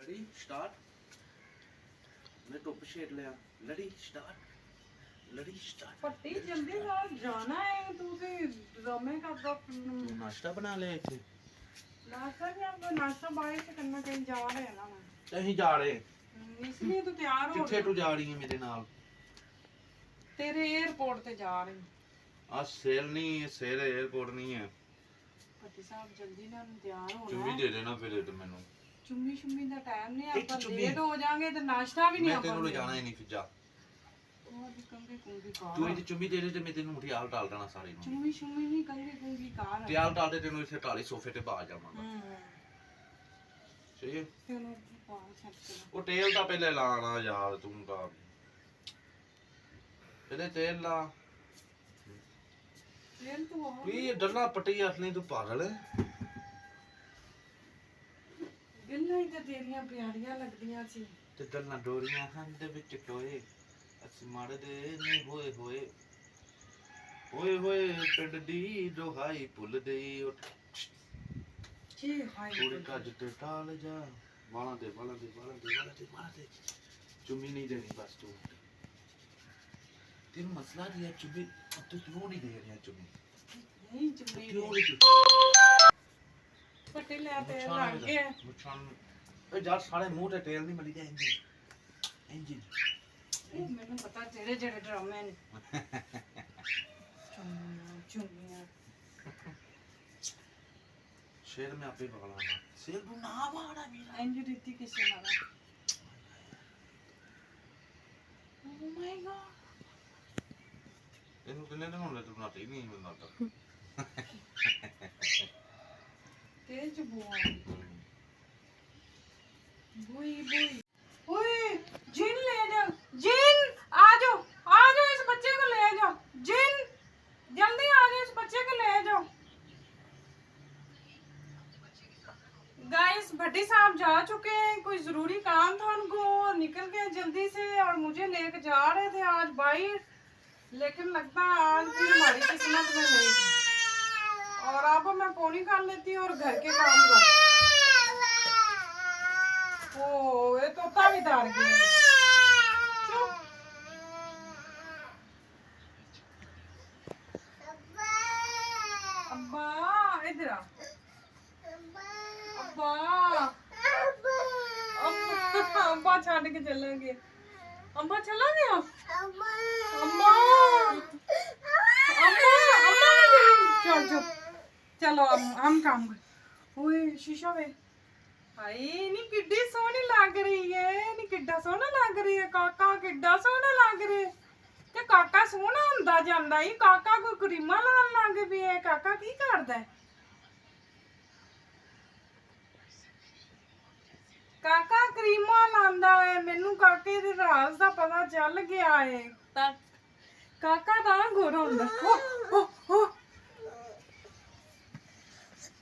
लड़ी स्टार्ट मैं टोप शेर लिया लड़ी स्टार्ट लड़ी स्टार्ट पट्टी जल्दी यार जाना है तू से ड्रामे का तू नाश्ता बना ले थे नाश्ता भी आपको नाश्ता बाहर से करना कहीं जा रहे हैं ना कहीं जा रहे इसलिए तो तैयार हो किथे तू जा रही है मेरे नाल तेरे एयरपोर्ट पे जा रही आज सेल नहीं है सेल एयरपोर्ट नहीं है पति साहब जल्दी ना तैयार होना चुम्मी दे देना फिर तो मैनू चुम्मी शुम्मी दा टाइम नहीं एक ਆਪਾਂ चुम्मी। लेट हो जाएंगे तो नाश्ता भी नहीं मैं ਆਪਾਂ तेनू ले जाना ही नहीं फिर जा कंगी कुंगी तू कार ये चुम्मी दे दे ते मैं तेनू मुठी हाल डाल देना सारी नु चुम्मी शुम्मी नहीं कंगी कुंगी कार ते हाल डाल दे तेनू इथे टाली सोफे ते बाहर जावांगा सही है तेनू बाहर छੱਡ के ਉਹ ਤੇਲ ਤਾਂ ਪਹਿਲੇ ਲਾਣਾ ਯਾਰ ਤੂੰ ਤਾਂ ਪਹਿਲੇ ਤੇਲ ਲਾ तेल तो ਵੀ ਇਹ ਡੱਲਾ ਪੱਟੀ ਅਸਲੀ ਤੂੰ ਪਾਗਲ ਹੈ ਗੱਲਾਂ ਹੀ ਤਾਂ ਤੇਰੀਆਂ ਪਿਆਰੀਆਂ ਲੱਗਦੀਆਂ ਸੀ ਤੇ ਡੱਲਾਂ ਡੋਰੀਆਂ ਹਨ ਦੇ ਵਿੱਚ ਟੋਏ ਅਸੀਂ ਮਰਦੇ ਨੇ ਹੋਏ ਹੋਏ ਹੋਏ ਹੋਏ ਪਿੰਡ ਦੀ ਦੁਹਾਈ ਭੁੱਲਦੇ ਉੱਠ ਕੀ ਹਾਈ ਥੋੜੇ ਕੱਜ ਤੇ ਟਾਲ ਜਾ ਵਾਲਾਂ ਦੇ ਚੁੰਮੀ ਨਹੀਂ ਦੇਣੀ ਬਸ ਤੂੰ ਤੈਨੂੰ ਮਸਲਾ ਕੀ ਹੈ ਚੁੰਮੀ ਤੂੰ ਕਿਉਂ ਨਹੀਂ ਦੇ ਰਿਹਾ ਚੁੰਮੀ ਨਹੀਂ ਚੁੰਮੀ ਕਿਉਂ ਨਹੀਂ ਪੱਟੀ ਲੈ ਤੇ ਲੱਗ ਗਿਆ ਮੁੱਛਾਂ ਓਏ ਯਾਰ ਸਾਰੇ ਮੂੰਹ ਤੇ ਤੇਲ ਨਹੀਂ ਮਲੀ ਇੰਜਨ ਇਹ ਮੈਨੂੰ ਪਤਾ ਤੇਰੇ ਜਿਹੜੇ ਡਰਾਮੇ ਨੇ ਚੁੰਮੀਆਂ शेर में आपे पकड़ाना शेर को ना मारा मेरा ਇੰਜ ਰੀਤੀ ਕਿਸੇ ਨਾਲ ਓ ਮਾਈ ਗॉड ਇਹਨੂੰ ਕਿੰਨੇ ਦਿਨ ਹੋਣੇ ਤੂੰ ਨਾਟੀ ਨਹੀਂ ਮਿਲਦਾ ਤਾਂ ਤੇਜ ਬੋਈ ਓਏ ਜਿਨ ਲੈ ਜਾ ਜਿਨ आ जाओ इस बच्चे को ले जाओ जिन जल्दी आ जाओ इस बच्चे को ले जाओ गाइस भट्टी साहब जा चुके हैं कोई जरूरी काम था उनको निकल गए जल्दी से और मुझे लेकर जा रहे थे आज बाहर लेकिन लगता है आज भी हमारी किस्मत में नहीं थी और अब मैं पोनी कर लेती हूँ और घर के काम कर ओ ये तोता भी डर गया अब्बा इधर आ अब्बा छड़ के चलेंगे अब्बा चला गया अम्मा चल चलो हम काम कर ओए शीशा वे हाय नी किड्डी सोहनी लग रही है नी किड्डा सोहना लग रही है काका किड्डा सोहना लग रही है ते काका सोहना हुंदा जांदा ही काका कोई क्रीमा लान लग पिया काका की करदा है काका क्रीमा लांदा है मैनू काके दे राज दा पता चल गया है काका दा गोरा हुंदा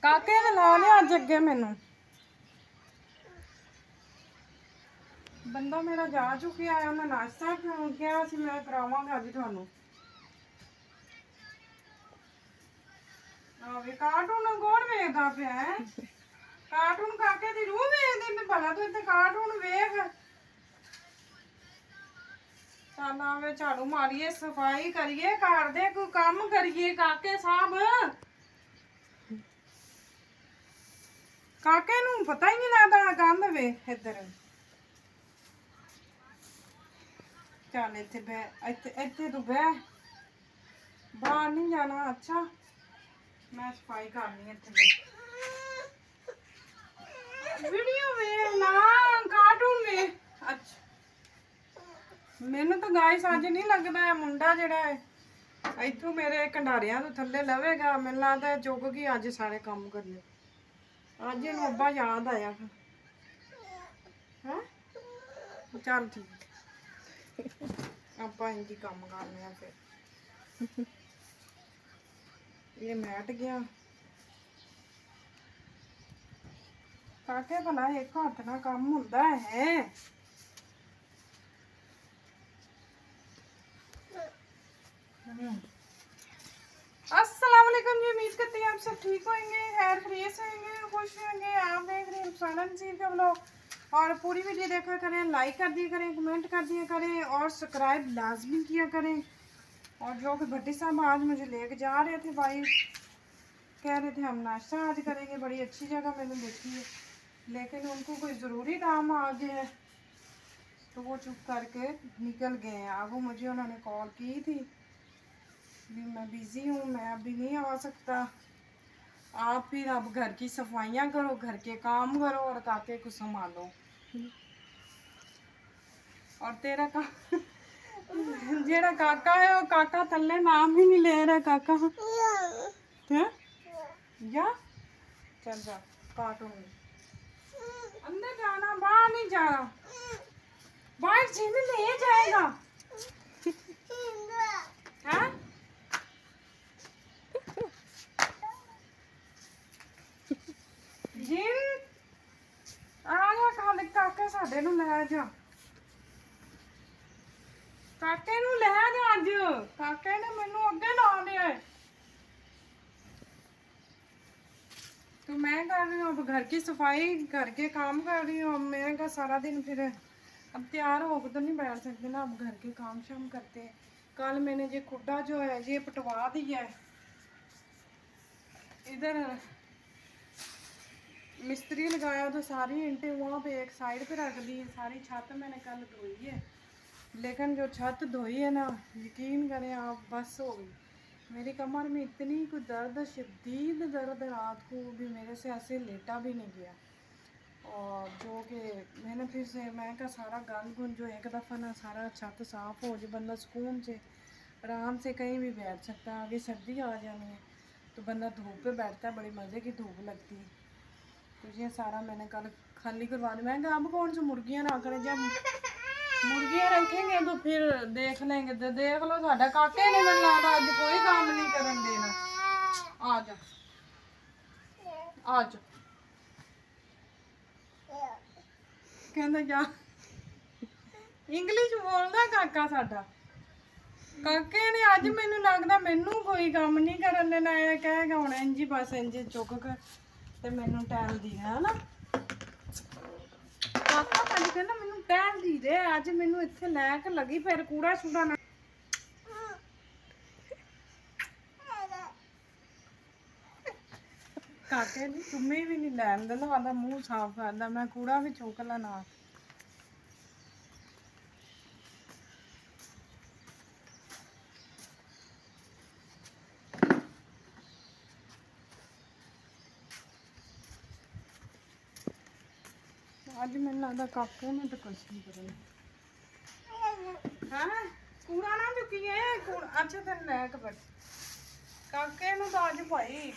काके ने ला लिया अज अगे मैनू बंदा मेरा जा चुके आया मैं नाश्ता किया सी मैं करावांगा अज तुहानू कार्टून कौन वेखदा पिया है कार्टून काके दी रूह वेखदी मैं भला तू इत्थे कार्टून वेख चल आवे झाड़ू मारिए सफाई करिए घर दे कोई काम करिए काके साहब काके नू पता ही नहीं लगदा गंद वे इधर चल इत्थे बह इत्थे तू बह बाहर नहीं जाना अच्छा मैं सफाई करनी है इत्थे वीडियो वे ना कार्टून वे अच्छा मैनू तो गाइस आज नहीं लगता है मुंडा जेड़ा है इथों मेरे कंडारियां तो थल्ले लवेगा मैनू लगता है चुक गई अज सारे काम करने अज इहनूं अब्बा याद आया है चल ठीक ਆਪਾਂ ਇੰਜੀ ਕੰਮ ਕਰਨੇ ਆ ਫਿਰ ਇਹ ਮੈਟ ਗਿਆ ਕਾਕੇ ਭਲਾ ਇੱਕ ਹੱਥ ਨਾਲ ਕੰਮ ਹੁੰਦਾ ਹੈ अस्सलाम वालेकुम जी उम्मीद करती हैं आप सब ठीक होंगे खैर खैरियत से होंगे खुश होंगे आप देख रहे हैं फरहाना नज़ीर का ब्लॉग और पूरी वीडियो देखा करें, लाइक कर दिया करें, कमेंट कर दिया करें और सब्सक्राइब लाजमी किया करें। और जो कि भट्टी साहब आज मुझे लेके जा रहे थे भाई, कह रहे थे हम नाश्ता आज करेंगे, बड़ी अच्छी जगह मैंने देखी है, लेकिन उनको कोई ज़रूरी काम आ गया है तो वो चुप करके निकल गए हैं। अब मुझे उन्होंने कॉल की थी भी मैं बिज़ी हूँ, मैं अभी नहीं आ सकता, आप फिर अब घर की सफाइयाँ करो, घर के काम करो और काके को संभालो। और तेरा का जेड़ा काका है वो काका थल्ले नाम ही नहीं ले रहा काका है या चल जा काटूंगी। अंदर जाना, बाहर नहीं जाना, बाहर जिम ले जाएगा है। जिम आ जा खाले काके साडे नू ले जा, काके नू ले जा अज, काके ने मैनू अगे ला लिया है। तो मैं कर रही हूँ अब घर की सफाई, घर के काम कर रही हूँ। अब मैंने कहा सारा दिन फिर अब तैयार होकर तो नहीं बैठ सकते ना, अब घर के काम शाम करते हैं। कल मैंने ये खुड्डा जो है ये पटवा दिया है, इधर मिस्त्री लगाया तो सारी ईंटें वहाँ पे एक साइड पे रख दी है। सारी छत मैंने कल धोई है, लेकिन जो छत धोई है ना, यकीन करें आप, बस हो गई। मेरी कमर में इतनी कोई दर्द, शदीद दर्द, रात को भी मेरे से ऐसे लेटा भी नहीं गया। और जो कि मैंने फिर से मैं का सारा गंद गुंद जो एक दफ़ा ना सारा छत साफ़ हो जाए, बंदा सुकून से आराम से कहीं भी बैठ सकता है। आगे सर्दी आ जानी है तो बंदा धूप पे बैठता है, बड़ी मज़े की धूप लगती है। तो ये सारा मैंने कल खाली करवा दिया। मैं कहा अब कौन सी मुर्गियाँ रख रहे, जब मुर्गियाँ रखेंगे तो फिर देख लेंगे। तो देख लो साडा काके ने मैंने लगता अज कोई काम नहीं करन देना। आ जा आ जा, कहंदा जा, इंग्लिश बोलदा काका साडा। काके ने अज मैनू लगदा मैनू कोई काम नहीं करन देना, ये कहेगा हुण इंज ही बस इंज चुक कर ते मैनू टैल दी है ना। काका अज कहंदा मैनू टैल दी दे, अज मैनू इत्थे लैके लगी फिर कूड़ा छूड़ा ना। काके ने तुम्हें भी नहीं लैन देना, आदा मुंह साफ करदा, मैं कूड़ा भी चुक ला ना। अज मैंने लगता काके ने तो कुछ नहीं करना। हाँ कूड़ा ना चुकी है, अच्छा तेन लैके बैठ, काके नू तो अज भाई